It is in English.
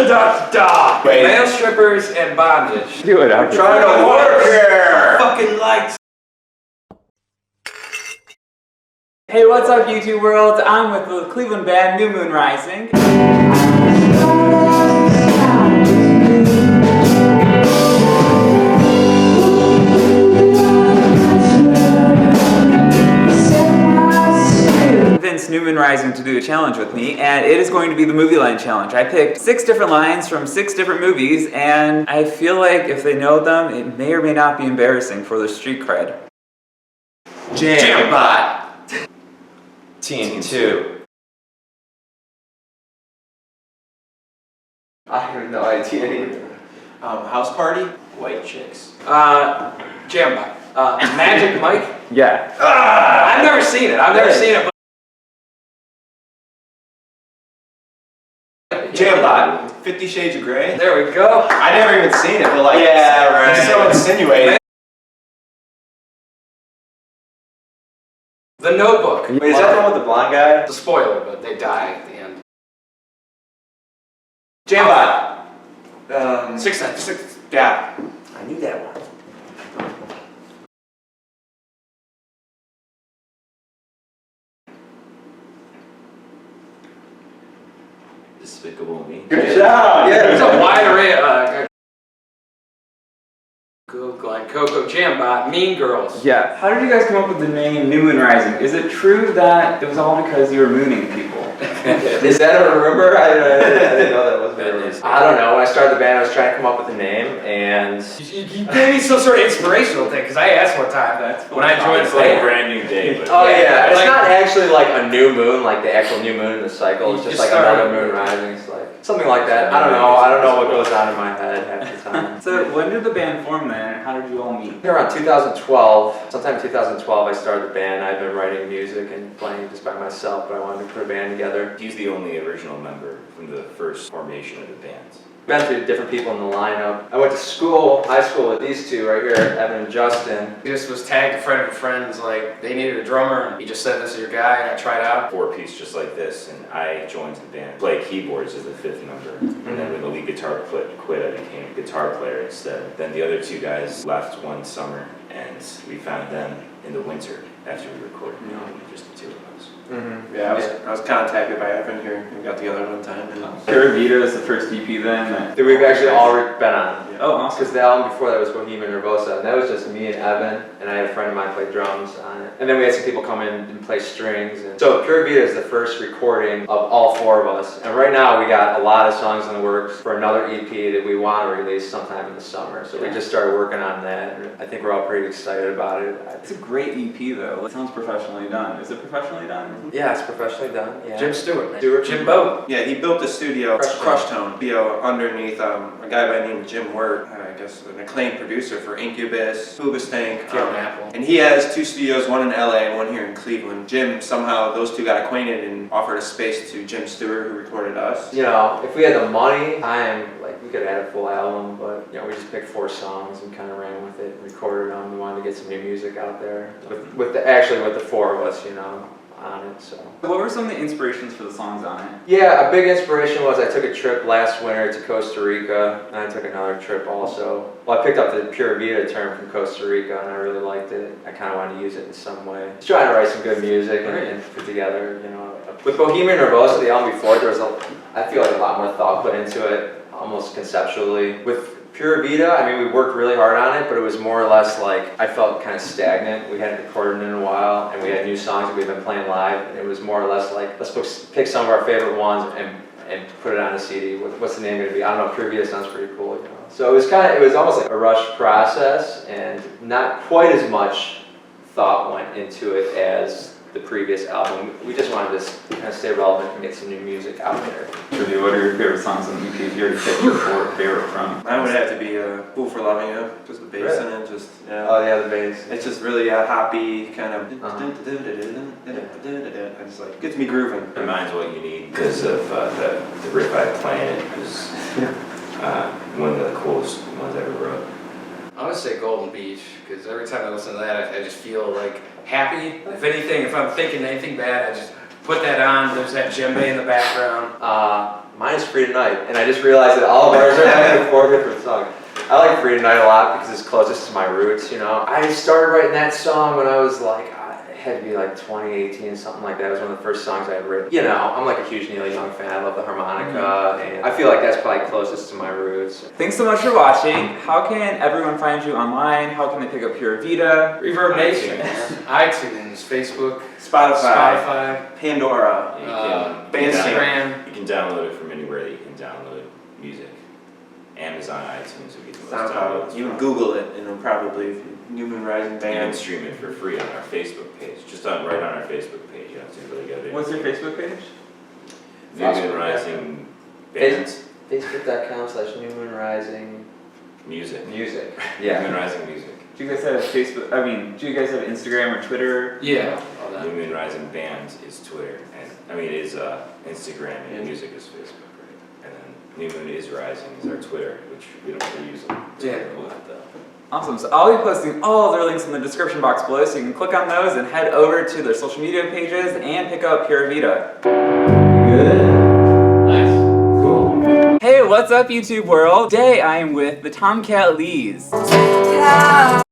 Da-da-da-da-da! Wait. Male strippers and bondage. Do it. I'm Trying to work here! Fucking lights. Hey, what's up, YouTube world? I'm with the Cleveland band New Moon Rising. New Moon Rising to do a challenge with me, and it is going to be the movie line challenge. I picked 6 different lines from 6 different movies, and I feel like if they know them, it may or may not be embarrassing for their street cred. Jambot. TNT2. I have no idea either. House Party. White Chicks. Jambot. Magic Mike. Yeah. I've never seen it. I've never seen it. Jambot. 50 Shades of Grey. There we go. I never even seen it, but like, Yeah, right. It's so insinuating. The Notebook. Wait, is that the one with the blonde guy? It's a spoiler, but they die at the end. Jambot. Six Sense. Yeah. I knew that one. Despicable Me. Good job! There's Yeah. a wide array of Google and Coco Jambot, Mean Girls. Yeah. How did you guys come up with the name New Moon Rising? Is it true that it was all because you were mooning people? Is that a rumor? I didn't know that was a rumor. I don't know. When I started the band, I was trying to come up with a name, and You gave me some sort of inspirational thing, because I asked one time when I joined the band. Brand New Day. But oh Yeah, yeah, it's like- not actually like a new moon, like the actual new moon in the cycle. It's You just just like another started- moon rising. It's like something like that. I don't know. I don't know what goes on in my head half the time. So when did the band form then, and how did you all meet? Around 2012, sometime in 2012, I started the band. I've been writing music and playing just by myself, but I wanted to put a band together. He's the only original member from the first formation of the band. Been through different people in the lineup. I went to school, high school with these two right here, Evan and Justin. He just was tagged a friend of a friend's, like, they needed a drummer, and he just said, "This is your guy," and I tried out. 4-piece just like this, and I joined the band. Played keyboards as the 5th member, and then when the lead guitar quit, I became a guitar player instead. Then the other 2 guys left one summer, and we found them in the winter after we recorded. Just the 2 of us. Yeah, I was contacted by Evan here. We got together one time. And Pura Vida is the first EP then? That we've actually all been on. Oh, awesome. Because the album before that was Bohemian Nervosa, and that was just me and Evan, and I had a friend of mine play drums on it. And then we had some people come in and play strings. And so Pura Vida is the first recording of all 4 of us. And right now we got a lot of songs in the works for another EP that we want to release sometime in the summer. So we just started working on that, and I think we're all pretty excited about it. It's a great EP though. It sounds professionally done. Is it professionally done? Yeah, it's professionally done. Yeah. Jim Stewart, man. Stewart. Jim Boat. yeah, he built a studio, Crush Crush Tone, studio underneath a guy by the name of Jim Wirt, I guess an acclaimed producer for Incubus, Hoobastank, Fiona Apple. and he has 2 studios, one in LA and one here in Cleveland. Jim, somehow those 2 got acquainted and offered a space to Jim Stewart, who recorded us. You know, if we had the money, like we could have had a full album, but you know, we just picked 4 songs and kind of ran with it, and recorded them. We wanted to get some new music out there with the 4 of us, you know, on it. So. What were some of the inspirations for the songs on it? Yeah, a big inspiration was I took a trip last winter to Costa Rica, and I took another trip also. Well, I picked up the Pura Vida term from Costa Rica, and I really liked it. I kind of wanted to use it in some way. Just trying to write some good music and put together, you know. With Bohemian Nervosa, the album before, there was I feel like a lot more thought put into it, almost conceptually. With Pura Vida, I mean, we worked really hard on it, but it was more or less like, I felt kind of stagnant. We hadn't recorded in a while, and we had new songs that we've been playing live, and it was more or less like, let's pick some of our favorite ones and put it on a CD. What's the name going to be? I don't know, Pura Vida sounds pretty cool, you know. So it was almost like a rushed process, and not quite as much thought went into it as the previous album. We just wanted to kind of stay relevant and get some new music out there. Trudy, what are your favorite songs on the EP? If you already picked your 4 favorite from? Mine would have to be Fool for Loving You, just the bass in it, just, yeah. Oh yeah, the bass. It's just really a hoppy kind of. Uh-huh. I just like gets me grooving. And mine's What You Need because of the riff I play in it was one of the coolest ones I ever wrote. I would say Golden Beach, because every time I listen to that, I just feel like happy. If anything, if I'm thinking anything bad, I just put that on. There's that djembe in the background. Mine is Free Tonight, and I just realized that all of ours are having 4 different songs. I like Free Tonight a lot because it's closest to my roots, you know. I started writing that song when I was like, it had to be like 2018, something like that. It was one of the first songs I had written. You know, I'm like a huge Neil Young fan. I love the harmonica, and I feel like that's probably closest to my roots. Thanks so much for watching. How can everyone find you online? How can they pick up Pura Vida? Reverb Nation, iTunes, Facebook, Spotify, Pandora, You can, Instagram. you can download it from anywhere that you can download music. Amazon, iTunes would be the most SoundCloud. downloads. You would Google it, and it'll probably New Moon Rising You can Band. stream it for free on our Facebook page. Just right on our Facebook page. You have to really go there. What's your Facebook page? New Moon Rising Bands Facebook.com/New Moon Rising Music. Music. New Moon Rising Music. Do you guys have Facebook? Do you guys have Instagram or Twitter? Yeah, all that. New Moon Rising Bands is Twitter, and is Instagram, and music is Facebook, right? And then New Moon is Rising is our Twitter, which we don't really use Twitter a lot though. Awesome. So I'll be posting all of their links in the description box below, so you can click on those and head over to their social media pages and pick up Pura Vida. Good. Nice. Cool. Hey, what's up, YouTube world? Today I am with the Tomcat Lees.